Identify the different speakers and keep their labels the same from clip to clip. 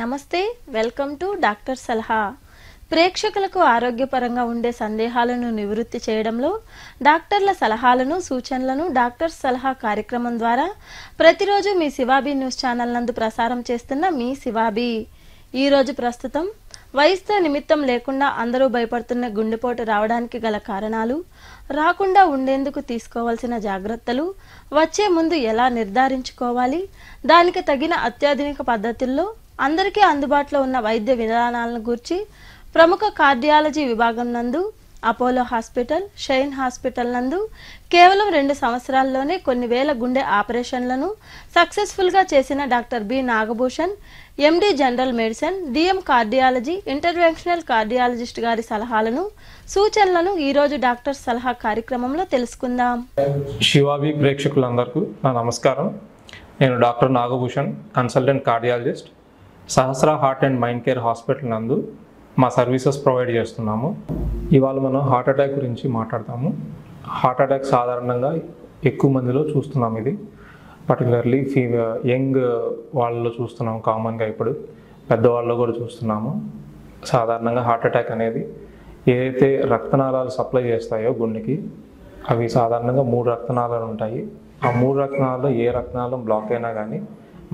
Speaker 1: నమస్తే, welcome to doctor సలహా. ప్రేక్షకులకు ఆరోగ్యపరంగా ఉండే సందేహాలను నివృత్తి చేయడంలో డాక్టర్ల సలహాలను, సూచనలను డాక్టర్ సలహా కార్యక్రమం ద్వారా ప్రతిరోజు మీ శివాబీ న్యూస్ ఛానల్ నందు ప్రసారం చేస్తున్న మీ శివాబీ. ఈరోజు ప్రస్తుతం వయసుతో నిమిత్తం లేకుండా అందరూ భయపడుతున్న గుండెపోటు రావడానికి గల కారణాలు, రాకుండా ఉండేందుకు తీసుకోవాల్సిన జాగ్రత్తలు, వచ్చే ముందు ఎలా నిర్ధారించుకోవాలి, దానికి తగిన అత్యాధునిక పద్ధతుల్లో అందరికీ అందుబాటులో ఉన్న వైద్య విధానాలను గురించి ప్రముఖ కార్డియాలజీ విభాగం నందు అపోలో హాస్పిటల్, షైన్ హాస్పిటల్ నందు కేవలం 2 సంవత్సరాల్లోనే కొన్ని వేల గుండె ఆపరేషన్లను సక్సెస్ఫుల్గా చేసిన doctor B Nagabhushan, MD general medicine, DM cardiology, interventional cardiologist గారి సలహాలను, సూచనలను ఈరోజు డాక్టర్ సలహా కార్యక్రమంలో తెలుసుకుందాం.
Speaker 2: శివాబీ ప్రేక్షకులందరికీ నా నమస్కారం. నేను doctor Nagabhushan, consultant cardiologist, Sahasra heart and mind care hospital నందు మా సర్వీసెస్ ప్రొవైడ్ చేస్తున్నాము. ఇవాళ మనం హార్ట్ అటాక్ గురించి మాట్లాడతాము. హార్ట్ అటాక్ సాధారణంగా ఎక్కువ మందిలో చూస్తున్నాం. ఇది పర్టికులర్లీ యంగ్ వాళ్ళలో చూస్తున్నాము, కామన్గా ఇప్పుడు పెద్దవాళ్ళలో కూడా చూస్తున్నాము. సాధారణంగా హార్ట్ అటాక్ అనేది ఏదైతే రక్తనాళాలు సప్లై చేస్తాయో గుండెకి, అవి సాధారణంగా 3 రక్తనాళాలు ఉంటాయి. ఆ 3 రక్తనాళాల్లో ఏ రక్తనాళం బ్లాక్ అయినా కానీ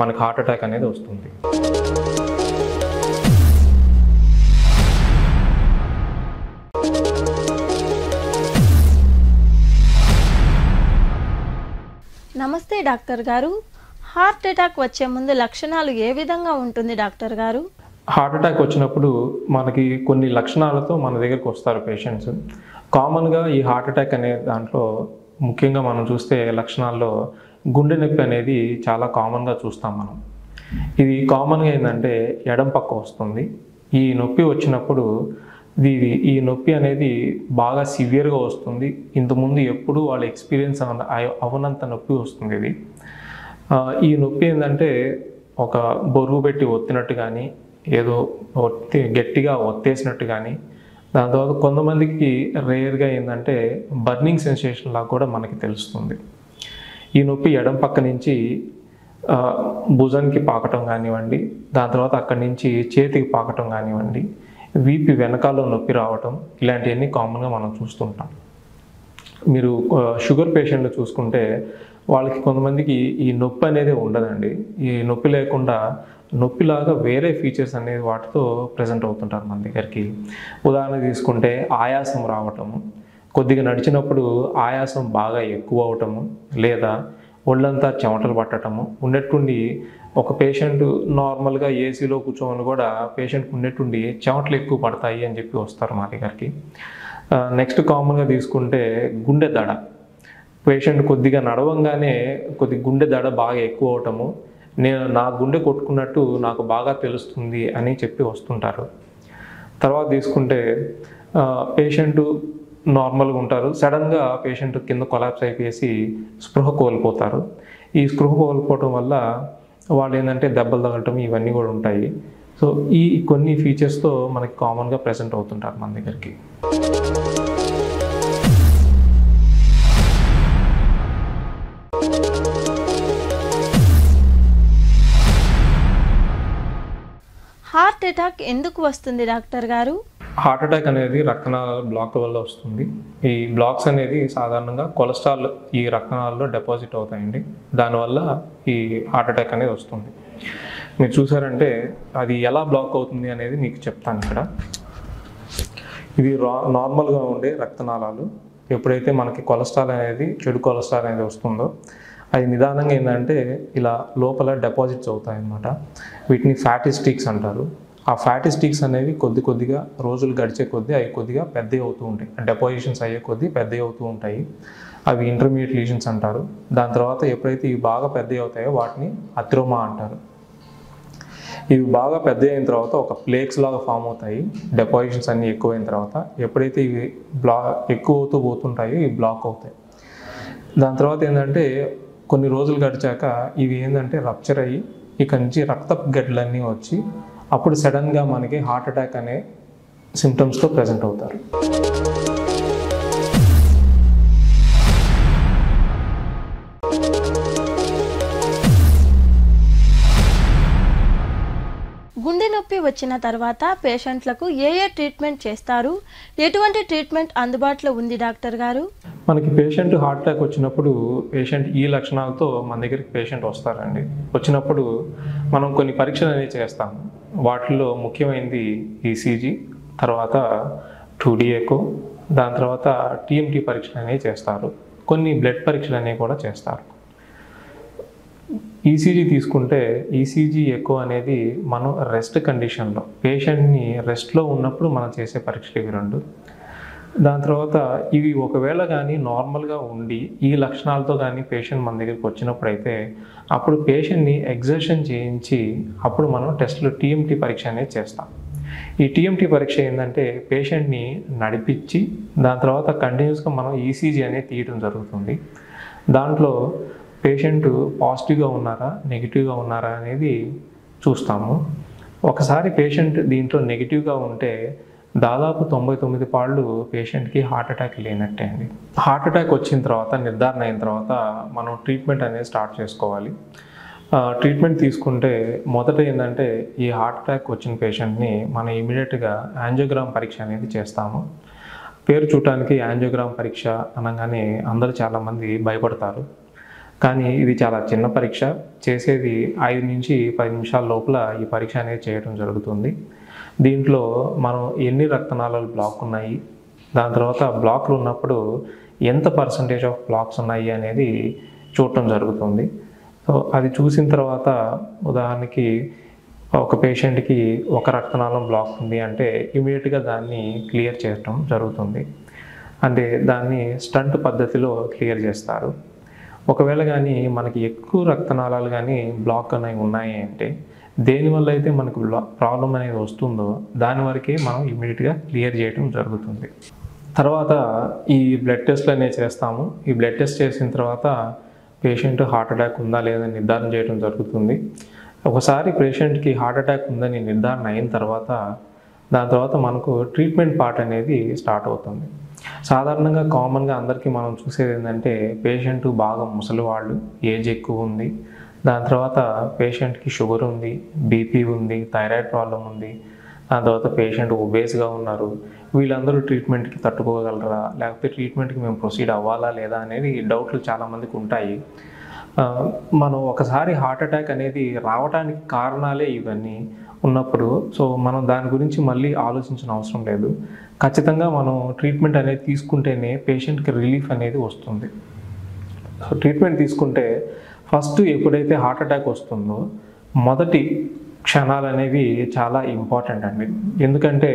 Speaker 2: మనకు హార్ట్ అటాక్ అనేది వస్తుంది.
Speaker 1: నమస్తే డాక్టర్ గారు. హార్ట్ అటాక్ వచ్చే ముందు లక్షణాలు ఏ విధంగా ఉంటుంది డాక్టర్ గారు?
Speaker 2: హార్ట్ అటాక్ వచ్చినప్పుడు మనకి కొన్ని లక్షణాలతో మన దగ్గరికి వస్తారు పేషెంట్స్. కామన్గా ఈ హార్ట్ అటాక్ అనే దాంట్లో ముఖ్యంగా మనం చూస్తే లక్షణాల్లో గుండె నొప్పి అనేది చాలా కామన్గా చూస్తాం మనం. ఇది కామన్గా ఏంటంటే ఎడం పక్క వస్తుంది. ఈ నొప్పి వచ్చినప్పుడు ఈ నొప్పి అనేది బాగా సివియర్గా వస్తుంది. ఇంతకుముందు ఎప్పుడు వాళ్ళ ఎక్స్పీరియన్స్ అవనంత నొప్పి వస్తుంది. ఇది ఈ నొప్పి ఏంటంటే ఒక బరువు పెట్టి ఒత్తినట్టు కానీ, ఏదో గట్టిగా ఒత్తేసినట్టు కానీ, దాని తర్వాత కొంతమందికి రేర్గా ఏంటంటే బర్నింగ్ సెన్సేషన్ లాగా కూడా మనకి తెలుస్తుంది. ఈ నొప్పి ఎడం పక్క నుంచి భుజానికి పాకటం కానివ్వండి, దాని తర్వాత అక్కడి నుంచి చేతికి పాకటం కానివ్వండి, వీపి వెనకాల నొప్పి రావటం, ఇలాంటివన్నీ కామన్గా మనం చూస్తుంటాం. మీరు షుగర్ పేషెంట్లు చూసుకుంటే వాళ్ళకి కొంతమందికి ఈ నొప్పి అనేది ఉండదండి. ఈ నొప్పి లేకుండా నొప్పిలాగా వేరే ఫీచర్స్ అనేది వాటితో ప్రజెంట్ అవుతుంటారు మన దగ్గరికి. ఉదాహరణ తీసుకుంటే ఆయాసం రావటము, కొద్దిగా నడిచినప్పుడు ఆయాసం బాగా ఎక్కువ అవటము, లేదా ఒళ్ళంతా చెమటలు పట్టడము, ఉన్నట్టుండి ఒక పేషెంట్ నార్మల్గా ఏసీలో కూర్చోమని కూడా పేషెంట్కి ఉన్నట్టుండి చెమటలు ఎక్కువ పడతాయి అని చెప్పి వస్తారు మా దగ్గరికి. నెక్స్ట్ కామన్గా తీసుకుంటే గుండె దడ. పేషెంట్ కొద్దిగా నడవంగానే గుండె దడ బాగా ఎక్కువ అవటము, నా గుండె కొట్టుకున్నట్టు నాకు బాగా తెలుస్తుంది అని చెప్పి వస్తుంటారు. తర్వాత తీసుకుంటే పేషెంట్ నార్మల్గా ఉంటారు, సడన్గా పేషెంట్ కింద కొలాప్స్ అయిపోయేసి స్పృహ కోల్పోతారు. ఈ స్పృహ కోల్పోవటం వల్ల వాళ్ళు ఏంటంటే దెబ్బలు తగలటం ఇవన్నీ కూడా ఉంటాయి. సో ఈ కొన్ని ఫీచర్స్తో మనకి కామన్గా ప్రెజెంట్ అవుతుంటారు మన దగ్గరికి.
Speaker 1: హార్ట్ అటాక్ ఎందుకు వస్తుంది డాక్టర్ గారు?
Speaker 2: హార్ట్ అటాక్ అనేది రక్తనాళాల బ్లాక్ వల్ల వస్తుంది. ఈ బ్లాక్స్ అనేది సాధారణంగా కొలెస్ట్రాల్ ఈ రక్తనాళాల్లో డిపాజిట్ అవుతాయండి. దానివల్ల ఈ హార్ట్ అటాక్ అనేది వస్తుంది. మీరు చూసారంటే అది ఎలా బ్లాక్ అవుతుంది అనేది మీకు చెప్తాను ఇక్కడ. ఇవి నార్మల్గా ఉండే రక్తనాళాలు. ఎప్పుడైతే మనకి కొలెస్ట్రాల్ అనేది, చెడు కొలెస్ట్రాల్ అనేది వస్తుందో అది నిదానంగా ఏంటంటే ఇలా లోపల డిపాజిట్స్ అవుతాయి అన్నమాట. వీటిని ఫ్యాటీ స్టిక్స్ అంటారు. ఆ ఫ్యాటీ స్టిక్స్ అనేవి కొద్దిగా రోజులు గడిచే కొద్దీ అవి కొద్దిగా పెద్దవి అవుతూ ఉంటాయి. డెపోజిషన్స్ అయ్యే కొద్దీ పెద్దవి అవుతూ ఉంటాయి. అవి ఇంటర్మీడియట్ లీజన్స్ అంటారు. దాని తర్వాత ఎప్పుడైతే ఇవి బాగా పెద్దవి అవుతాయో వాటిని అథెరోమా అంటారు. ఇవి బాగా పెద్ద అయిన తర్వాత ఒక ప్లేక్స్ లాగా ఫామ్ అవుతాయి. డెపోజిషన్స్ అన్నీ ఎక్కువైన తర్వాత ఎప్పుడైతే ఇవి ఎక్కువ అవుతూ పోతుంటాయో ఇవి బ్లాక్ అవుతాయి. దాని తర్వాత ఏంటంటే కొన్ని రోజులు గడిచాక ఇవి ఏంటంటే రప్చర్ అయ్యి ఇక్కడి నుంచి రక్తపు గడ్డలన్నీ వచ్చి అప్పుడు సడన్గా మనకి హార్ట్ అటాక్ అనే సిమ్టమ్స్తో ప్రజెంట్ అవుతారు.
Speaker 1: గుండె వచ్చిన తర్వాత పేషెంట్లకు ఏ ట్రీట్మెంట్ చేస్తారు, ఎటువంటి ట్రీట్మెంట్ అందుబాటులో ఉంది డాక్టర్ గారు?
Speaker 2: మనకి పేషెంట్ హార్ట్ అటాక్ వచ్చినప్పుడు పేషెంట్ ఈ లక్షణాలతో మన దగ్గరికి పేషెంట్ వస్తారండి. వచ్చినప్పుడు మనం కొన్ని పరీక్షలు అనేవి చేస్తాము. వాటిల్లో ముఖ్యమైనది ఈసీజీ, తర్వాత 2D ఎకో, దాని తర్వాత టీఎంటీ పరీక్షలు అనేవి చేస్తారు. కొన్ని బ్లడ్ పరీక్షలు అనేవి కూడా చేస్తారు. ఈసీజీ తీసుకుంటే ఈసీజీ ఎకో అనేది మనం రెస్ట్ కండిషన్లో పేషెంట్ని రెస్ట్లో ఉన్నప్పుడు మనం చేసే పరీక్షలు ఇవి రెండు. దాని తర్వాత ఇవి ఒకవేళ కానీ నార్మల్గా ఉండి ఈ లక్షణాలతో కానీ పేషెంట్ మన దగ్గరికి వచ్చినప్పుడు అయితే అప్పుడు పేషెంట్ని ఎగ్జర్షన్ చేయించి అప్పుడు మనం టెస్ట్లు టీఎంటీ పరీక్ష అనేది చేస్తాం. ఈ టీఎంటీ పరీక్ష ఏంటంటే పేషెంట్ని నడిపించి దాని తర్వాత కంటిన్యూస్గా మనం ఈసీజీ అనేది తీయడం జరుగుతుంది. దాంట్లో పేషెంట్ పాజిటివ్గా ఉన్నారా నెగిటివ్గా ఉన్నారా అనేది చూస్తాము. ఒకసారి పేషెంట్ దీంట్లో నెగిటివ్గా ఉంటే దాదాపు 99 పాళ్ళు పేషెంట్కి హార్ట్ అటాక్ లేనట్టే అండి. హార్ట్ అటాక్ వచ్చిన తర్వాత నిర్ధారణ అయిన తర్వాత మనం ట్రీట్మెంట్ అనేది స్టార్ట్ చేసుకోవాలి. ట్రీట్మెంట్ తీసుకుంటే మొదట ఏంటంటే ఈ హార్ట్ అటాక్ వచ్చిన పేషెంట్ని మనం ఇమీడియట్గా యాంజియోగ్రామ్ పరీక్ష అనేది చేస్తాము. పేరు చూడటానికి యాంజియోగ్రామ్ పరీక్ష అనగానే అందరూ చాలామంది భయపడతారు. కానీ ఇది చాలా చిన్న పరీక్ష. చేసేది 5 నుంచి 10 నిమిషాల లోపల ఈ పరీక్ష అనేది చేయడం జరుగుతుంది. దీంట్లో మనం ఎన్ని రక్తనాళాలు బ్లాక్ ఉన్నాయి, దాని తర్వాత బ్లాక్లు ఉన్నప్పుడు ఎంత పర్సంటేజ్ ఆఫ్ బ్లాక్స్ ఉన్నాయి అనేది చూడటం జరుగుతుంది. సో అది చూసిన తర్వాత ఉదాహరణకి ఒక పేషెంట్కి ఒక రక్తనాళం బ్లాక్ ఉంది అంటే ఇమీడియట్గా దాన్ని క్లియర్ చేయటం జరుగుతుంది. అంటే దాన్ని స్టంట్ పద్ధతిలో క్లియర్ చేస్తారు. ఒకవేళ కానీ మనకి ఎక్కువ రక్తనాళాలు కానీ బ్లాక్ అనేవి ఉన్నాయి అంటే దేనివల్ల అయితే మనకు ప్రాబ్లం అనేది వస్తుందో దాని వరకే మనం ఇమీడియట్గా క్లియర్ చేయడం జరుగుతుంది. తర్వాత ఈ బ్లడ్ టెస్ట్లు అనేవి చేస్తాము. ఈ బ్లడ్ టెస్ట్ చేసిన తర్వాత పేషెంట్ హార్ట్ అటాక్ ఉందా లేదా నిర్ధారణ చేయడం జరుగుతుంది. ఒకసారి పేషెంట్కి హార్ట్ అటాక్ ఉందని నిర్ధారణ అయిన తర్వాత దాని తర్వాత మనకు ట్రీట్మెంట్ పార్ట్ అనేది స్టార్ట్ అవుతుంది. సాధారణంగా కామన్గా అందరికీ మనం చూసేది ఏంటంటే పేషెంట్ బాగా ముసలివాళ్ళు, ఏజ్ ఎక్కువ ఉంది, దాని తర్వాత పేషెంట్కి షుగర్ ఉంది, బీపీ ఉంది, థైరాయిడ్ ప్రాబ్లం ఉంది, దాని తర్వాత పేషెంట్ ఒబేస్గా ఉన్నారు, వీళ్ళందరూ ట్రీట్మెంట్కి తట్టుకోగలరా లేకపోతే ట్రీట్మెంట్కి మేము ప్రొసీడ్ అవ్వాలా లేదా అనేది డౌట్లు చాలామందికి ఉంటాయి. మనం ఒకసారి హార్ట్ అటాక్ అనేది రావడానికి కారణాలే ఇవన్నీ ఉన్నప్పుడు సో మనం దాని గురించి మళ్ళీ ఆలోచించిన అవసరం లేదు. ఖచ్చితంగా మనం ట్రీట్మెంట్ అనేది తీసుకుంటేనే పేషెంట్కి రిలీఫ్ అనేది వస్తుంది. సో ట్రీట్మెంట్ తీసుకుంటే ఫస్ట్ ఎప్పుడైతే హార్ట్ అటాక్ వస్తుందో మొదటి క్షణాలు అనేవి చాలా ఇంపార్టెంట్ అండి. ఎందుకంటే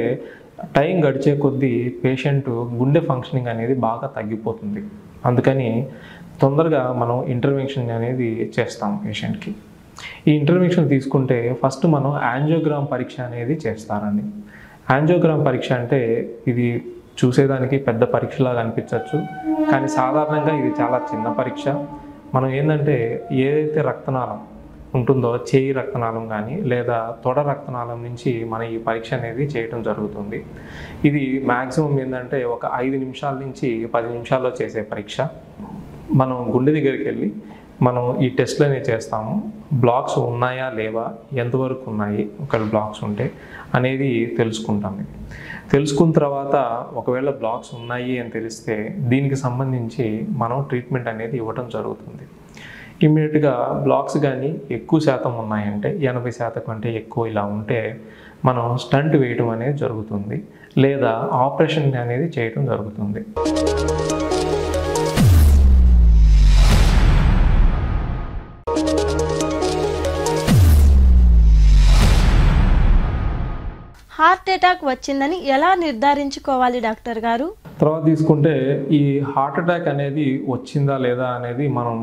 Speaker 2: టైం గడిచే కొద్దీ పేషెంట్ గుండె ఫంక్షనింగ్ అనేది బాగా తగ్గిపోతుంది. అందుకని తొందరగా మనం ఇంటర్వెన్షన్ అనేది చేస్తాం పేషెంట్కి. ఈ ఇంటర్వెన్షన్ తీసుకుంటే ఫస్ట్ మనం యాంజియోగ్రామ్ పరీక్ష అనేది చేస్తారండి. యాంజియోగ్రామ్ పరీక్ష అంటే ఇది చూసేదానికి పెద్ద పరీక్షలాగా అనిపించవచ్చు, కానీ సాధారణంగా ఇది చాలా చిన్న పరీక్ష. మనం ఏంటంటే ఏదైతే రక్తనాళం ఉంటుందో చేయి రక్తనాళం కానీ లేదా తొడ రక్తనాళం నుంచి మనం ఈ పరీక్ష అనేది చేయడం జరుగుతుంది. ఇది మ్యాక్సిమం ఏంటంటే ఒక 5 నిమిషాల నుంచి 10 నిమిషాల్లో చేసే పరీక్ష. మనం గుండె దగ్గరికి వెళ్ళి మనం ఈ టెస్ట్లు అనేవి చేస్తాము. బ్లాక్స్ ఉన్నాయా లేవా, ఎంతవరకు ఉన్నాయి, ఒకవేళ బ్లాక్స్ ఉంటే అనేది తెలుసుకుంటాము. తెలుసుకున్న తర్వాత ఒకవేళ బ్లాక్స్ ఉన్నాయి అని తెలిస్తే దీనికి సంబంధించి మనం ట్రీట్మెంట్ అనేది ఇవ్వడం జరుగుతుంది. ఇమ్మీడియట్గా బ్లాక్స్ కానీ ఎక్కువ శాతం ఉన్నాయంటే 80% కంటే ఎక్కువ ఇలా ఉంటే మనం స్టంట్ వేయడం అనేది జరుగుతుంది లేదా ఆపరేషన్ అనేది చేయడం జరుగుతుంది.
Speaker 1: హార్ట్ అటాక్ వచ్చిందని ఎలా నిర్ధారించుకోవాలి డాక్టర్ గారు?
Speaker 2: తర్వాత తీసుకుంటే ఈ హార్ట్ అటాక్ అనేది వచ్చిందా లేదా అనేది మనం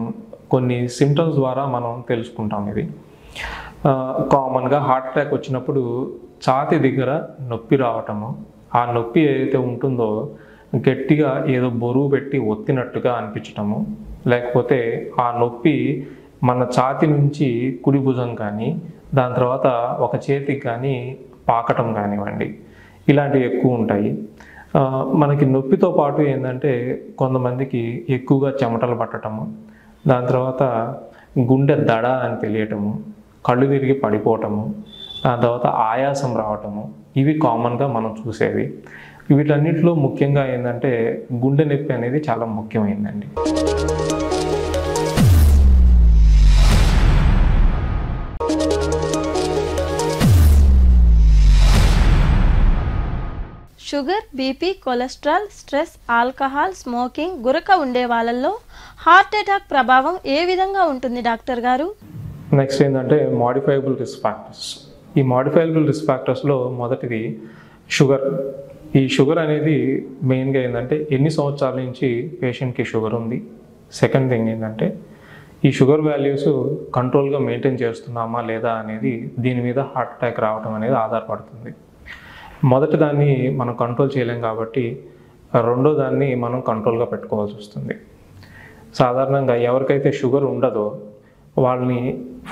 Speaker 2: కొన్ని సిమ్టమ్స్ ద్వారా మనం తెలుసుకుంటాం. ఇది కామన్గా హార్ట్ అటాక్ వచ్చినప్పుడు ఛాతీ దగ్గర నొప్పి రావటము, ఆ నొప్పి ఏదైతే ఉంటుందో గట్టిగా ఏదో బరువు పెట్టి ఒత్తినట్టుగా అనిపించటము, లేకపోతే ఆ నొప్పి మన ఛాతీ నుంచి కుడి భుజం కానీ దాని తర్వాత ఒక చేతికి కానీ పాకటం కానివ్వండి, ఇలాంటివి ఎక్కువ ఉంటాయి. మనకి నొప్పితో పాటు ఏంటంటే కొంతమందికి ఎక్కువగా చెమటలు పట్టడము, దాని తర్వాత గుండె దడ అని తెలియటము, కళ్ళు తిరిగి పడిపోవటము, దాని తర్వాత ఆయాసం రావటము, ఇవి కామన్గా మనం చూసేవి. వీటన్నిటిలో ముఖ్యంగా ఏంటంటే గుండె నొప్పి అనేది చాలా ముఖ్యమైనదండి.
Speaker 1: Sugar, BP, cholesterol, stress, alcohol, smoking, గురక ఉండే వాళ్ళల్లో హార్ట్ అటాక్ ప్రభావం ఏ విధంగా ఉంటుంది డాక్టర్ గారు?
Speaker 2: నెక్స్ట్ ఏంటంటే మోడిఫైబుల్ రిస్క్ ఫ్యాక్టర్స్. ఈ మోడిఫైబుల్ రిస్క్ ఫ్యాక్టర్స్లో మొదటిది షుగర్. ఈ షుగర్ అనేది మెయిన్గా ఏంటంటే ఎన్ని సంవత్సరాల నుంచి పేషెంట్కి షుగర్ ఉంది. సెకండ్ థింగ్ ఏంటంటే ఈ షుగర్ వాల్యూస్ కంట్రోల్గా మెయింటైన్ చేస్తున్నామా లేదా అనేది దీని మీద హార్ట్ అటాక్ రావడం అనేది ఆధారపడుతుంది. మొదటి దాన్ని మనం కంట్రోల్ చేయలేం కాబట్టి రెండో దాన్ని మనం కంట్రోల్గా పెట్టుకోవాల్సి వస్తుంది. సాధారణంగా ఎవరికైతే షుగర్ ఉండదో వాళ్ళని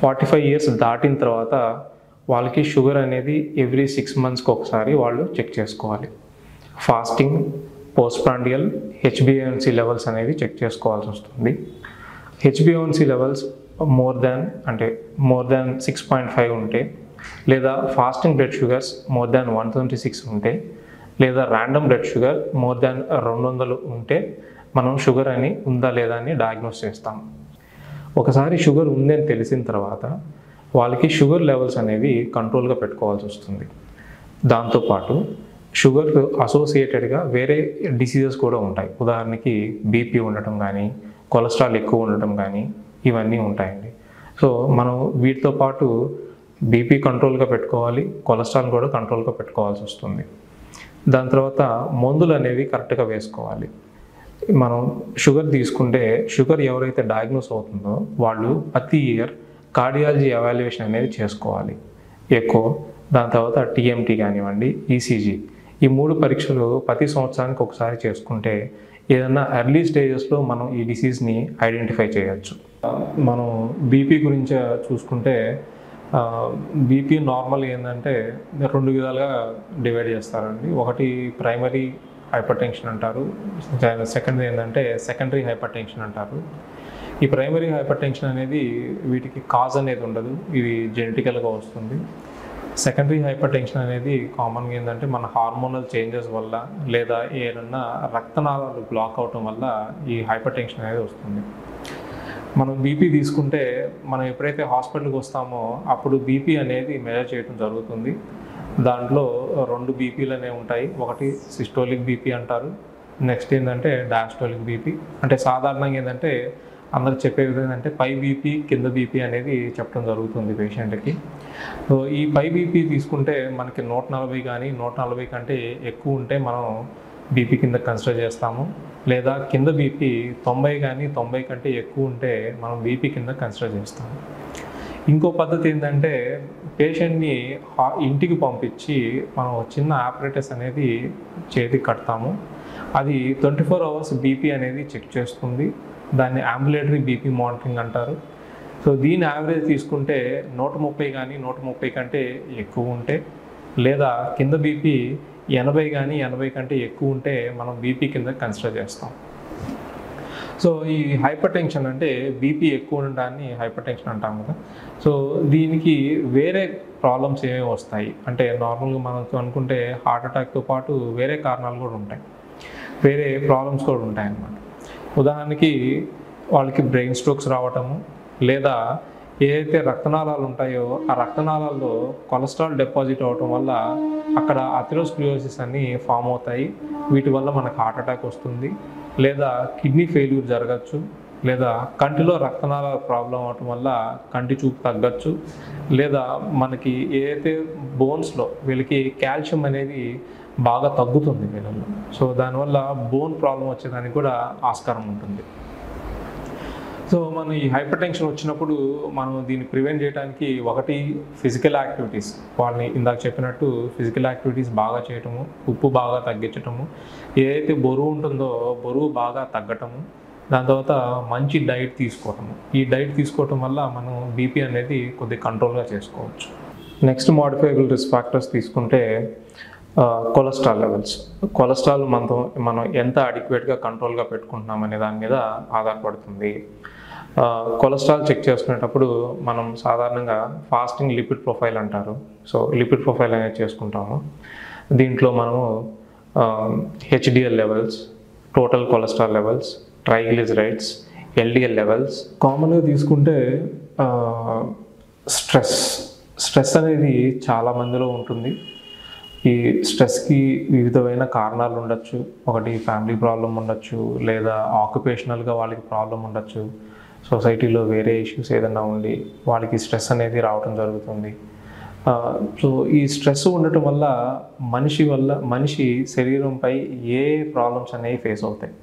Speaker 2: 45 ఇయర్స్ దాటిన తర్వాత వాళ్ళకి షుగర్ అనేది ఎవ్రీ 6 మంత్స్కి ఒకసారి వాళ్ళు చెక్ చేసుకోవాలి. ఫాస్టింగ్, పోస్ట్ప్రాండియల్, హెచ్బిఏవన్సీ లెవెల్స్ అనేవి చెక్ చేసుకోవాల్సి వస్తుంది. హెచ్బిఏవన్సీ లెవెల్స్ మోర్ దాన్ 6.5 ఉంటే, లేదా fasting blood sugars more than 126 ఉంటే, లేదా random blood sugar more than 200 ఉంటే మనం షుగర్ అని ఉందా లేదా అని డయాగ్నోస్ చేస్తాం. ఒకసారి షుగర్ ఉందని తెలిసిన తర్వాత వాళ్ళకి షుగర్ లెవెల్స్ అనేవి కంట్రోల్గా పెట్టుకోవాల్సి వస్తుంది. దాంతోపాటు షుగర్ అసోసియేటెడ్గా వేరే డిసీజెస్ కూడా ఉంటాయి. ఉదాహరణకి బీపీ ఉండటం కానీ, కొలెస్ట్రాల్ ఎక్కువ ఉండటం కానీ ఇవన్నీ ఉంటాయండి. సో మనం వీటితో పాటు బీపీ కంట్రోల్గా పెట్టుకోవాలి, కొలెస్ట్రాల్ కూడా కంట్రోల్గా పెట్టుకోవాల్సి వస్తుంది. దాని తర్వాత మందులు అనేవి కరెక్ట్గా వేసుకోవాలి. మనం షుగర్ తీసుకుంటే షుగర్ ఎవరైతే డయాగ్నోస్ అవుతుందో వాళ్ళు ప్రతి ఇయర్ కార్డియాలజీ ఎవాల్యుయేషన్ అనేది చేసుకోవాలి. ఎకో, దాని తర్వాత టీఎంటీ కానివ్వండి, ఈసీజీ, ఈ 3 పరీక్షలు ప్రతి సంవత్సరానికి ఒకసారి చేసుకుంటే ఏదన్నా ఎర్లీ స్టేజెస్లో మనం ఈ డిసీజ్ని ఐడెంటిఫై చేయొచ్చు. మనం బీపీ గురించి చూసుకుంటే బీపీ నార్మల్ ఏంటంటే 2 విధాలుగా డివైడ్ చేస్తారండి. ఒకటి ప్రైమరీ హైపర్ టెన్షన్ అంటారు, సెకండ్ ఏంటంటే సెకండరీ హైపర్ టెన్షన్ అంటారు. ఈ ప్రైమరీ హైపర్ టెన్షన్ అనేది వీటికి కాజ్ అనేది ఉండదు, ఇది జెనెటికల్గా వస్తుంది. సెకండరీ హైపర్ టెన్షన్ అనేది కామన్గా ఏంటంటే మన హార్మోనల్ చేంజెస్ వల్ల లేదా ఏదన్నా రక్తనాళాలు బ్లాక్ అవటం వల్ల ఈ హైపర్ టెన్షన్ అనేది వస్తుంది. మనం బీపీ తీసుకుంటే మనం ఎప్పుడైతే హాస్పిటల్కి వస్తామో అప్పుడు బీపీ అనేది మెజర్ చేయడం జరుగుతుంది. దాంట్లో 2 బీపీలు అనేవి ఉంటాయి. ఒకటి సిస్టోలిక్ బీపీ అంటారు, నెక్స్ట్ ఏంటంటే డయాస్టోలిక్ బీపీ. అంటే సాధారణంగా ఏంటంటే అందరు చెప్పే విధంగా అంటే పై బీపీ, కింద బీపీ అనేది చెప్పడం జరుగుతుంది పేషెంట్కి. సో ఈ పై బీపీ తీసుకుంటే మనకి 140 కానీ 140 కంటే ఎక్కువ ఉంటే మనం బీపీ కింద కన్సిడర్ చేస్తాము, లేదా కింద బీపీ 90 కానీ 90 కంటే ఎక్కువ ఉంటే మనం బీపీ కింద కన్సిడర్ చేస్తాము. ఇంకో పద్ధతి ఏంటంటే పేషెంట్ని ఇంటికి పంపించి మనం చిన్న ఆపరేటర్స్ అనేది చేతికి కడతాము. అది 24 అవర్స్ బీపీ అనేది చెక్ చేస్తుంది. దాన్ని అంబులేటరీ బీపీ మానిటరింగ్ అంటారు. సో దీని యావరేజ్ తీసుకుంటే 130 కానీ 130 కంటే ఎక్కువ ఉంటే, లేదా కింద బీపీ 80 కానీ 80 కంటే ఎక్కువ ఉంటే మనం బీపీ కింద కన్సిడర్ చేస్తాం. సో ఈ హైపర్ టెన్షన్ అంటే బీపీ ఎక్కువ ఉండడాన్ని హైపర్ టెన్షన్ అంటాం కదా. సో దీనికి వేరే ప్రాబ్లమ్స్ ఏమేమి వస్తాయి అంటే నార్మల్గా మనం అనుకుంటే హార్ట్ అటాక్తో పాటు వేరే కారణాలు కూడా ఉంటాయి, వేరే ప్రాబ్లమ్స్ కూడా ఉంటాయి అన్నమాట. ఉదాహరణకి వాళ్ళకి బ్రెయిన్ స్ట్రోక్స్ రావటము, లేదా ఏదైతే రక్తనాళాలు ఉంటాయో ఆ రక్తనాళాల్లో కొలెస్ట్రాల్ డిపాజిట్ అవటం వల్ల అక్కడ అథెరోస్క్లిరోసిస్ అన్ని ఫామ్ అవుతాయి. వీటి వల్ల మనకు హార్ట్ అటాక్ వస్తుంది, లేదా కిడ్నీ ఫెయిల్యూర్ జరగచ్చు, లేదా కంటిలో రక్తనాళాల ప్రాబ్లం అవటం వల్ల కంటి చూపు తగ్గచ్చు, లేదా మనకి ఏదైతే బోన్స్లో వీళ్ళకి కాల్షియం అనేది బాగా తగ్గుతుంది వీళ్ళలో. సో దానివల్ల బోన్ ప్రాబ్లం వచ్చేదానికి కూడా ఆస్కారం ఉంటుంది. సో మనం ఈ హైపర్ టెన్షన్ వచ్చినప్పుడు మనం దీన్ని ప్రివెంట్ చేయడానికి ఒకటి ఫిజికల్ యాక్టివిటీస్, వాళ్ళని ఇందాక చెప్పినట్టు ఫిజికల్ యాక్టివిటీస్ బాగా చేయటము, ఉప్పు బాగా తగ్గించటము, ఏదైతే బరువు ఉంటుందో బరువు బాగా తగ్గటము, దాని తర్వాత మంచి డైట్ తీసుకోవటము. ఈ డైట్ తీసుకోవటం వల్ల మనం బీపీ అనేది కొద్దిగా కంట్రోల్గా చేసుకోవచ్చు. నెక్స్ట్ మోడిఫైబుల్ రిస్క్ ఫ్యాక్టర్స్ తీసుకుంటే కొలెస్ట్రాల్ లెవెల్స్. కొలెస్ట్రాల్ మనం ఎంత అడిక్వేట్గా కంట్రోల్గా పెట్టుకుంటున్నాం అనే దాని మీద ఆధారపడుతుంది. కొలెస్ట్రాల్ చెక్ చేసుకునేటప్పుడు మనం సాధారణంగా ఫాస్టింగ్ లిపిడ్ ప్రొఫైల్ అంటారు. సో లిపిడ్ ప్రొఫైల్ అనేది చేసుకుంటాము. దీంట్లో మనము HDL levels, total cholesterol levels, triglycerides, LDL levels. కామన్గా తీసుకుంటే స్ట్రెస్ అనేది చాలా మందిలో ఉంటుంది. ఈ స్ట్రెస్కి వివిధమైన కారణాలు ఉండొచ్చు. ఒకటి ఫ్యామిలీ ప్రాబ్లం ఉండొచ్చు, లేదా ఆక్యుపేషనల్గా వాళ్ళకి ప్రాబ్లం ఉండొచ్చు, సొసైటీలో వేరే ఇష్యూస్ ఏదైనా ఉండి వాళ్ళకి స్ట్రెస్ అనేది రావడం జరుగుతుంది. సో ఈ స్ట్రెస్ ఉండటం వల్ల మనిషి శరీరంపై ఏ ప్రాబ్లమ్స్ అనేవి ఫేస్ అవుతాయి.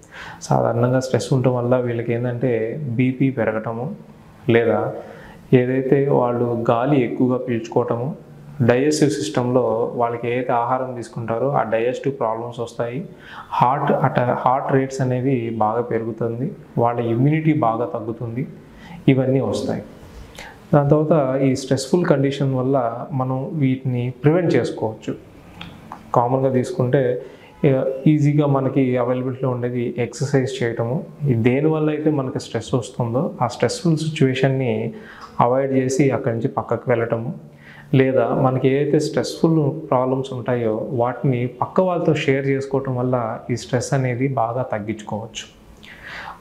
Speaker 2: సాధారణంగా స్ట్రెస్ ఉండటం వల్ల వీళ్ళకి ఏంటంటే బీపీ పెరగటము, లేదా ఏదైతే వాళ్ళు గాలి ఎక్కువగా పీల్చుకోవటము, డైజెస్టివ్ సిస్టంలో వాళ్ళకి ఏదైతే ఆహారం తీసుకుంటారో ఆ డైజెస్టివ్ ప్రాబ్లమ్స్ వస్తాయి. హార్ట్ రేట్స్ అనేవి బాగా పెరుగుతుంది, వాళ్ళ ఇమ్యూనిటీ బాగా తగ్గుతుంది, ఇవన్నీ వస్తాయి. దాని తర్వాత ఈ స్ట్రెస్ఫుల్ కండిషన్ వల్ల మనం వీటిని ప్రివెంట్ చేసుకోవచ్చు. కామన్గా తీసుకుంటే ఈజీగా మనకి అవైలబిలిటీలో ఉండేది ఎక్సర్సైజ్ చేయటము. దేనివల్ల అయితే మనకి స్ట్రెస్ వస్తుందో ఆ స్ట్రెస్ఫుల్ సిచ్యువేషన్ని అవాయిడ్ చేసి అక్కడి నుంచి పక్కకు వెళ్ళటము, లేదా మనకి ఏదైతే స్ట్రెస్ఫుల్ ప్రాబ్లమ్స్ ఉంటాయో వాటిని పక్క వాళ్ళతో షేర్ చేసుకోవటం వల్ల ఈ స్ట్రెస్ అనేది బాగా తగ్గించుకోవచ్చు.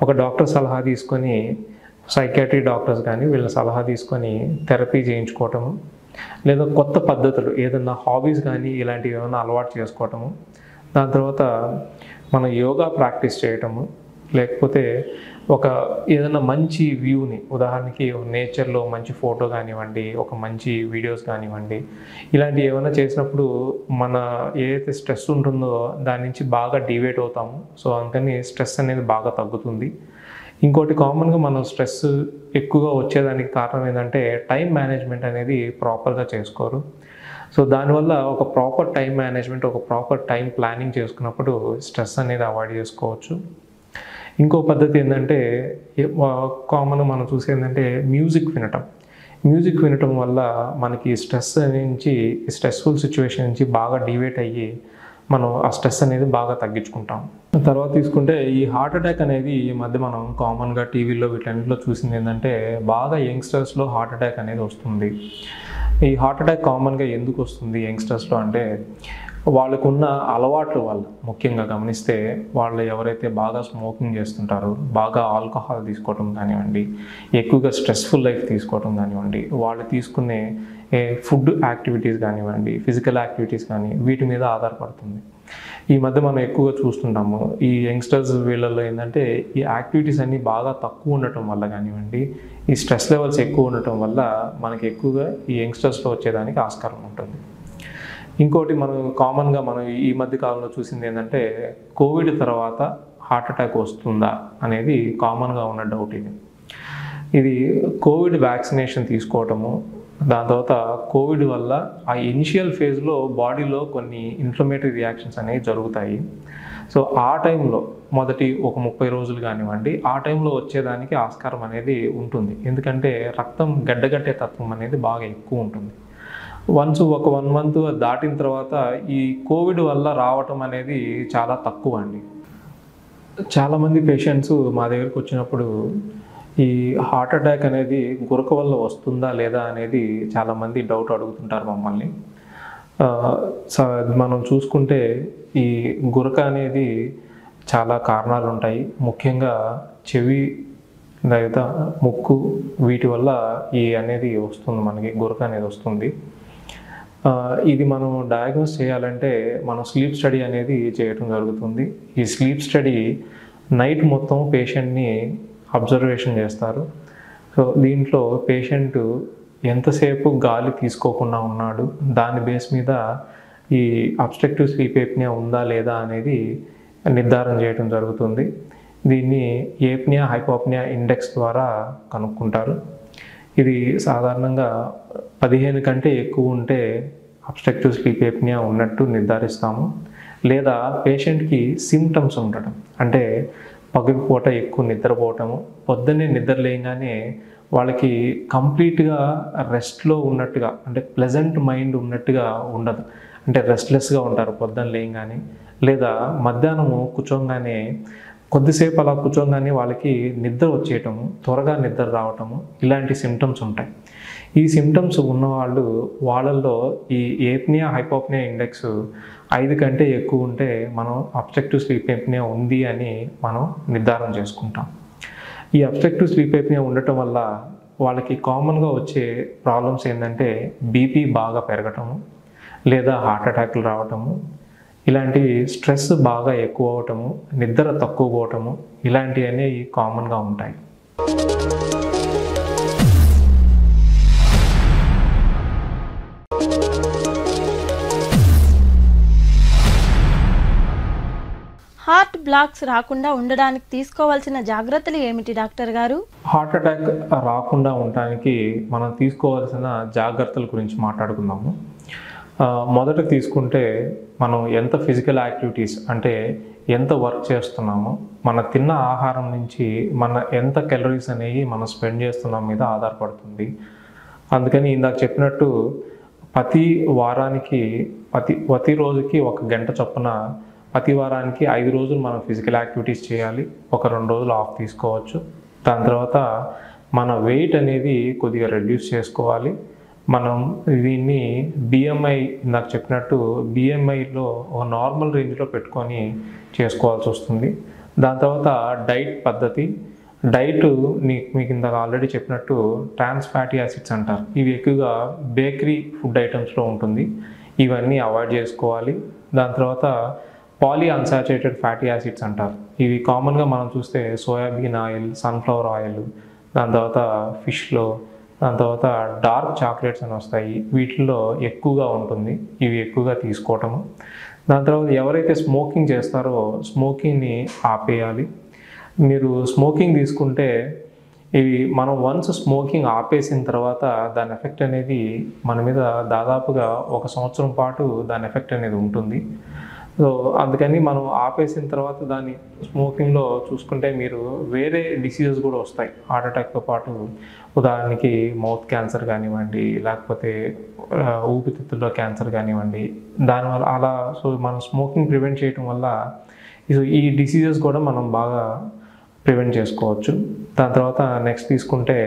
Speaker 2: ఒక డాక్టర్ సలహా తీసుకొని, సైకియాట్రీ డాక్టర్స్ కానీ వీళ్ళ సలహా తీసుకొని థెరపీ చేయించుకోవటము, లేదా కొత్త పద్ధతులు ఏదైనా హాబీస్ కానీ ఇలాంటివి ఏమైనా అలవాటు చేసుకోవటము, దాని తర్వాత మన యోగా ప్రాక్టీస్ చేయటము, లేకపోతే ఒక ఏదైనా మంచి వ్యూని, ఉదాహరణకి నేచర్లో మంచి ఫోటో కానివ్వండి, ఒక మంచి వీడియోస్ కానివ్వండి, ఇలాంటివి ఏమైనా చేసినప్పుడు మన ఏదైతే స్ట్రెస్ ఉంటుందో దాని నుంచి బాగా డివేట్ అవుతాము. సో అందుకని స్ట్రెస్ అనేది బాగా తగ్గుతుంది. ఇంకోటి కామన్గా మనం స్ట్రెస్ ఎక్కువగా వచ్చేదానికి కారణం ఏంటంటే టైం మేనేజ్మెంట్ అనేది ప్రాపర్గా చేసుకోరు. సో దానివల్ల ఒక ప్రాపర్ టైం మేనేజ్మెంట్, ఒక ప్రాపర్ టైం ప్లానింగ్ చేసుకున్నప్పుడు స్ట్రెస్ అనేది అవాయిడ్ చేసుకోవచ్చు. ఇంకో పద్ధతి ఏంటంటే కామన్ మనం చూసేది ఏంటంటే మ్యూజిక్ వినటం వల్ల మనకి స్ట్రెస్ఫుల్ సిచ్యువేషన్ నుంచి బాగా డివేట్ అయ్యి మనం ఆ స్ట్రెస్ అనేది బాగా తగ్గించుకుంటాం. తర్వాత తీసుకుంటే ఈ హార్ట్ అటాక్ అనేది ఈ మధ్య మనం కామన్గా టీవీలో వీటన్నిటిలో చూసింది ఏంటంటే బాగా యంగ్స్టర్స్లో హార్ట్ అటాక్ అనేది వస్తుంది. ఈ హార్ట్ అటాక్ కామన్గా ఎందుకు వస్తుంది యంగ్స్టర్స్లో అంటే వాళ్ళకున్న అలవాట్లు వల్ల. ముఖ్యంగా గమనిస్తే వాళ్ళు ఎవరైతే బాగా స్మోకింగ్ చేస్తుంటారో, బాగా ఆల్కహాల్ తీసుకోవటం కానివ్వండి, ఎక్కువగా స్ట్రెస్ఫుల్ లైఫ్ తీసుకోవటం కానివ్వండి, వాళ్ళు తీసుకునే ఫుడ్ యాక్టివిటీస్ కానివ్వండి, ఫిజికల్ యాక్టివిటీస్ కానీ వీటి మీద ఆధారపడుతుంది. ఈ మధ్య మనం ఎక్కువగా చూస్తుంటాము ఈ యంగ్స్టర్స్ వీళ్ళల్లో ఏంటంటే ఈ యాక్టివిటీస్ అన్నీ బాగా తక్కువ ఉండటం వల్ల కానివ్వండి, ఈ స్ట్రెస్ లెవెల్స్ ఎక్కువ ఉండటం వల్ల మనకి ఎక్కువగా ఈ యంగ్స్టర్స్లో వచ్చేదానికి ఆస్కారం ఉంటుంది. ఇంకోటి కామన్గా మనం ఈ మధ్య కాలంలో చూసింది ఏంటంటే కోవిడ్ తర్వాత హార్ట్ అటాక్ వస్తుందా అనేది కామన్గా ఉన్న డౌట్. ఇది కోవిడ్ వ్యాక్సినేషన్ తీసుకోవటము, దాని తర్వాత కోవిడ్ వల్ల ఆ ఇనిషియల్ ఫేజ్లో బాడీలో కొన్ని ఇన్ఫ్లమేటరీ రియాక్షన్స్ అనేవి జరుగుతాయి. సో ఆ టైంలో మొదటి ఒక 30 రోజులు కానివ్వండి, ఆ టైంలో వచ్చేదానికి ఆస్కారం అనేది ఉంటుంది. ఎందుకంటే రక్తం గడ్డగట్టే తత్వం అనేది బాగా ఎక్కువ ఉంటుంది. ఒక 1 month దాటిన తర్వాత ఈ కోవిడ్ వల్ల రావటం అనేది చాలా తక్కువ అండి. చాలామంది పేషెంట్స్ మా దగ్గరకు వచ్చినప్పుడు ఈ హార్ట్ అటాక్ అనేది గురక వల్ల వస్తుందా లేదా అనేది చాలామంది డౌట్ అడుగుతుంటారు మమ్మల్ని. మనం చూసుకుంటే ఈ గురక అనేది చాలా కారణాలు ఉంటాయి. ముఖ్యంగా చెవి లేదా ముక్కు వీటి వల్ల అనేది వస్తుంది, మనకి గురక అనేది వస్తుంది. ఇది మనం డయాగ్నోస్ చేయాలంటే మనం స్లీప్ స్టడీ అనేది చేయటం జరుగుతుంది. ఈ స్లీప్ స్టడీ నైట్ మొత్తం పేషెంట్ని అబ్జర్వేషన్ చేస్తారు. సో దీంట్లో పేషెంట్ ఎంతసేపు గాలి తీసుకోకుండా ఉన్నాడు, దాని బేస్ మీద ఈ అబ్స్ట్రక్టివ్ స్లీప్ ఎప్నియా ఉందా లేదా అనేది నిర్ధారణ చేయడం జరుగుతుంది. దీన్ని ఏప్నియా హైపోప్నియా ఇండెక్స్ ద్వారా కనుక్కుంటారు. ఇది సాధారణంగా 15 కంటే ఎక్కువ ఉంటే అబ్స్ట్రక్టివ్ స్లీప్ ఎప్నియా ఉన్నట్టు నిర్ధారిస్తాము. లేదా పేషెంట్కి సిమ్టమ్స్ ఉండటం, అంటే పగటిపూట ఎక్కువ నిద్రపోవటము, పొద్దున్నే నిద్ర లేగానే వాళ్ళకి కంప్లీట్గా రెస్ట్లో ఉన్నట్టుగా, అంటే ప్లెజెంట్ మైండ్ ఉన్నట్టుగా ఉండదు, అంటే రెస్ట్లెస్గా ఉంటారు పొద్దున్న లేగానే. లేదా మధ్యాహ్నము కూర్చోగానే కొద్దిసేపు అలా కూర్చోగానే వాళ్ళకి నిద్ర వచ్చేయటము, త్వరగా నిద్ర రావటము, ఇలాంటి సిమ్టమ్స్ ఉంటాయి. ఈ సిమ్టమ్స్ ఉన్నవాళ్ళు వాళ్ళల్లో ఈ ఏప్నియా హైపోప్నియా ఇండెక్స్ 5 కంటే ఎక్కువ ఉంటే మనం అబ్స్ట్రక్టివ్ స్లీప్ ఎప్నియా ఉంది అని మనం నిర్ధారణ చేసుకుంటాం. ఈ అబ్స్ట్రక్టివ్ స్లీప్ ఎప్నియా ఉండటం వల్ల వాళ్ళకి కామన్గా వచ్చే ప్రాబ్లమ్స్ ఏంటంటే బీపీ బాగా పెరగటము, లేదా హార్ట్ అటాక్లు రావటము, ఇలాంటి స్ట్రెస్ బాగా ఎక్కువ అవటము, నిద్ర తక్కువ పోవటము, ఇలాంటివన్నీ కామన్గా ఉంటాయి.
Speaker 1: హార్ట్ బ్లాక్స్ రాకుండా ఉండడానికి తీసుకోవాల్సిన జాగ్రత్తలు ఏమిటి డాక్టర్ గారు?
Speaker 2: హార్ట్ అటాక్ రాకుండా ఉండడానికి మనం తీసుకోవాల్సిన జాగ్రత్తల గురించి మాట్లాడుకుందాము. మొదట తీసుకుంటే మనం ఎంత ఫిజికల్ యాక్టివిటీస్ అంటే ఎంత వర్క్ చేస్తున్నామో, మన తిన్న ఆహారం నుంచి మన ఎంత క్యాలరీస్ అనేవి మనం స్పెండ్ చేస్తున్నాం మీద ఆధారపడుతుంది. అందుకని ఇందాక చెప్పినట్టు ప్రతి రోజుకి 1 గంట చొప్పున ప్రతి వారానికి 5 రోజులు మనం ఫిజికల్ యాక్టివిటీస్ చేయాలి. ఒక 2 రోజులు ఆఫ్ తీసుకోవచ్చు. దాని తర్వాత మన వెయిట్ అనేది కొద్దిగా రెడ్యూస్ చేసుకోవాలి. మనం దీన్ని బిఎంఐ ఇందాక చెప్పినట్టు బిఎంఐలో ఒక నార్మల్ రేంజ్లో పెట్టుకొని చేసుకోవాల్సి వస్తుంది. దాని తర్వాత డైట్ పద్ధతి. మీకు ఇందాక ఆల్రెడీ చెప్పినట్టు ట్రాన్స్ ఫ్యాటీ యాసిడ్స్ అంటారు. ఇవి ఎక్కువగా బేకరీ ఫుడ్ ఐటమ్స్లో ఉంటుంది. ఇవన్నీ అవాయిడ్ చేసుకోవాలి. దాని తర్వాత పాలీ అన్సాచురేటెడ్ ఫ్యాటీ యాసిడ్స్ అంటారు. ఇవి కామన్గా మనం చూస్తే సోయాబీన్ ఆయిల్, సన్ఫ్లవర్ ఆయిల్, దాని తర్వాత ఫిష్లో, దాని తర్వాత డార్క్ చాక్లెట్స్ అని వస్తాయి. వీటిల్లో ఎక్కువగా ఉంటుంది. ఇవి ఎక్కువగా తీసుకోవటము. దాని తర్వాత ఎవరైతే స్మోకింగ్ చేస్తారో స్మోకింగ్ని ఆపేయాలి. మీరు స్మోకింగ్ తీసుకుంటే ఇవి మనం వన్స్ స్మోకింగ్ ఆపేసిన తర్వాత దాని ఎఫెక్ట్ అనేది మన మీద దాదాపుగా 1 సంవత్సరం పాటు దాని ఎఫెక్ట్ అనేది ఉంటుంది. సో అందుకని మనం ఆపేసిన తర్వాత దాని స్మోకింగ్లో చూసుకుంటే మీరు వేరే డిసీజెస్ కూడా వస్తాయి హార్ట్ అటాక్తో పాటు. ఉదాహరణకి మౌత్ క్యాన్సర్ కానివ్వండి, లేకపోతే ఊపిరితిత్తుల్లో క్యాన్సర్ కానివ్వండి. దానివల్ల అలా మనం స్మోకింగ్ ప్రివెంట్ చేయడం వల్ల ఈ డిసీజెస్ కూడా మనం బాగా ప్రివెంట్ చేసుకోవచ్చు. దాని తర్వాత నెక్స్ట్ తీసుకుంటే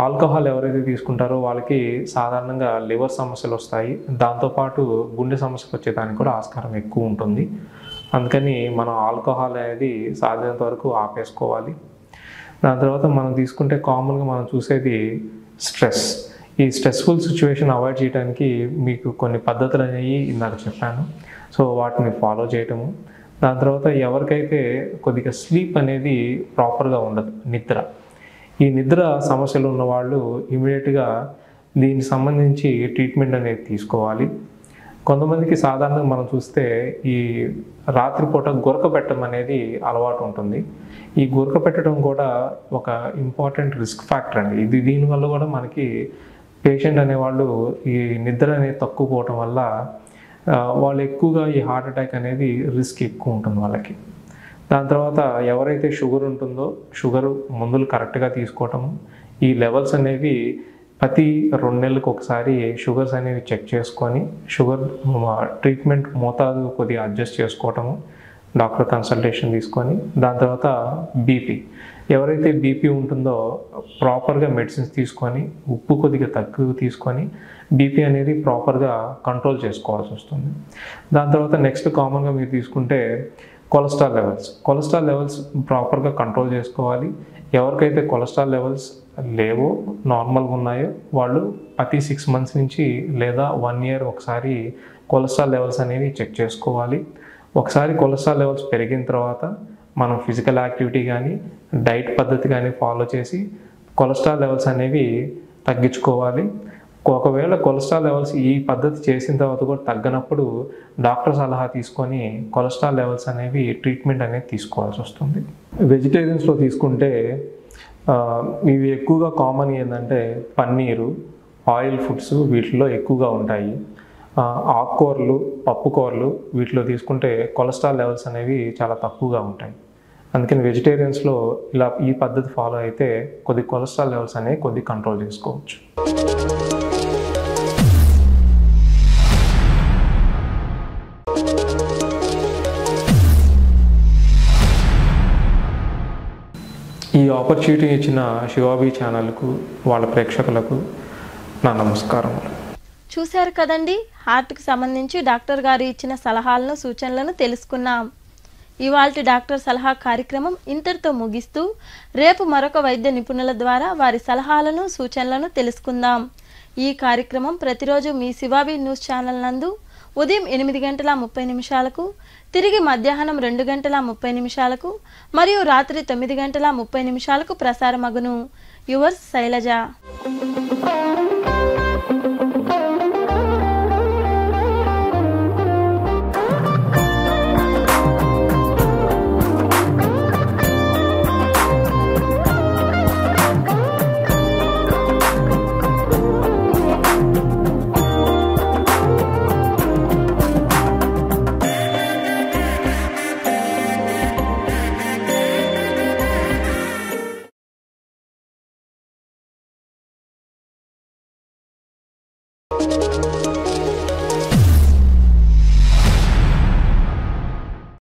Speaker 2: ఆల్కహాల్ ఎవరైతే తీసుకుంటారో వాళ్ళకి సాధారణంగా లివర్ సమస్యలు వస్తాయి. దాంతోపాటు గుండె సమస్యలు వచ్చేదానికి కూడా ఆస్కారం ఎక్కువ ఉంటుంది. అందుకని మనం ఆల్కహాల్ అనేది సాధ్యమైనంత వరకు ఆపేసుకోవాలి. దాని తర్వాత మనం తీసుకుంటే కామన్గా మనం చూసేది స్ట్రెస్. ఈ స్ట్రెస్ఫుల్ సిచ్యువేషన్ అవాయిడ్ చేయడానికి మీకు కొన్ని పద్ధతులు అనేవి ఇందాక చెప్పాను. సో వాటిని ఫాలో చేయటము. దాని తర్వాత ఎవరికైతే కొద్దిగా స్లీప్ అనేది ప్రాపర్గా ఉండదు, ఈ నిద్ర సమస్యలు ఉన్నవాళ్ళు ఇమీడియట్గా దీనికి సంబంధించి ట్రీట్మెంట్ అనేది తీసుకోవాలి. కొంతమందికి సాధారణంగా మనం చూస్తే ఈ రాత్రిపూట గురక పెట్టడం అనేది అలవాటు ఉంటుంది. ఈ గురక పెట్టడం కూడా ఒక ఇంపార్టెంట్ రిస్క్ ఫ్యాక్టర్ అండి. దీనివల్ల కూడా మనకి పేషెంట్ అనేవాళ్ళు ఈ నిద్ర అనేది తక్కువ పోవటం వల్ల వాళ్ళు ఎక్కువగా ఈ హార్ట్ అటాక్ అనేది రిస్క్ ఎక్కువ ఉంటుంది వాళ్ళకి. దాని తర్వాత ఎవరైతే షుగర్ ఉంటుందో షుగర్ మందులు కరెక్ట్గా తీసుకోవటము, ఈ లెవెల్స్ అనేవి ప్రతి 2 నెలలకు ఒకసారి షుగర్స్ అనేవి చెక్ చేసుకొని షుగర్ ట్రీట్మెంట్ మోతాదు కొద్దిగా అడ్జస్ట్ చేసుకోవటము, డాక్టర్ కన్సల్టేషన్ తీసుకొని. దాని తర్వాత ఎవరైతే బీపీ ఉంటుందో ప్రాపర్గా మెడిసిన్స్ తీసుకొని ఉప్పు కొద్దిగా తక్కువ తీసుకొని బీపీ అనేది ప్రాపర్గా కంట్రోల్ చేసుకోవాల్సి వస్తుంది. దాని తర్వాత నెక్స్ట్ కామన్గా మీరు తీసుకుంటే కొలెస్ట్రాల్ లెవెల్స్ ప్రాపర్గా కంట్రోల్ చేసుకోవాలి. ఎవరికైతే కొలెస్ట్రాల్ లెవెల్స్ లేవో నార్మల్గా ఉన్నాయో వాళ్ళు ప్రతి 6 months నుంచి లేదా 1 year ఒకసారి కొలెస్ట్రాల్ లెవెల్స్ అనేవి చెక్ చేసుకోవాలి. ఒకసారి కొలెస్ట్రాల్ లెవెల్స్ పెరిగిన తర్వాత మనం ఫిజికల్ యాక్టివిటీ కానీ డైట్ పద్ధతి కానీ ఫాలో చేసి కొలెస్ట్రాల్ లెవెల్స్ అనేవి తగ్గించుకోవాలి. ఒకవేళ కొలెస్ట్రాల్ లెవెల్స్ ఈ పద్ధతి చేసిన తర్వాత కూడా తగ్గనప్పుడు డాక్టర్ సలహా తీసుకొని కొలెస్ట్రాల్ లెవెల్స్ అనేవి ట్రీట్మెంట్ అనేది తీసుకోవాల్సి వస్తుంది. వెజిటేరియన్స్లో తీసుకుంటే ఇవి ఎక్కువగా కామన్ ఏంటంటే పన్నీరు, ఆయిల్ ఫుడ్స్ వీటిలో ఎక్కువగా ఉంటాయి. ఆకుకూరలు, పప్పుకూరలు వీటిలో తీసుకుంటే కొలెస్ట్రాల్ లెవెల్స్ అనేవి చాలా తక్కువగా ఉంటాయి. అందుకని వెజిటేరియన్స్లో ఈ పద్ధతి ఫాలో అయితే కొద్ది కొలెస్ట్రాల్ లెవెల్స్ అనేవి కొద్ది కంట్రోల్ చేసుకోవచ్చు. ఆపర్చునిటీ ఇచ్చిన శివాబీ ఛానల్కు వాళ్ళ ప్రేక్షకులకు నా నమస్కారములు.
Speaker 1: చూశారు కదండి, హార్ట్కి సంబంధించి డాక్టర్ గారు ఇచ్చిన సలహాలను సూచనలను తెలుసుకున్నాం. ఇవాల్టి డాక్టర్ సలహా కార్యక్రమం ఇంతటితో ముగిస్తూ రేపు మరొక వైద్య నిపుణుల ద్వారా వారి సలహాలను సూచనలను తెలుసుకుందాం. ఈ కార్యక్రమం ప్రతిరోజు మీ శివాబీ న్యూస్ ఛానల్ నందు ఉదయం 8:30 తిరిగి మధ్యాహ్నం 2:30 మరియు రాత్రి 9:30 ప్రసారమగును. యువర్స్ శైలజ.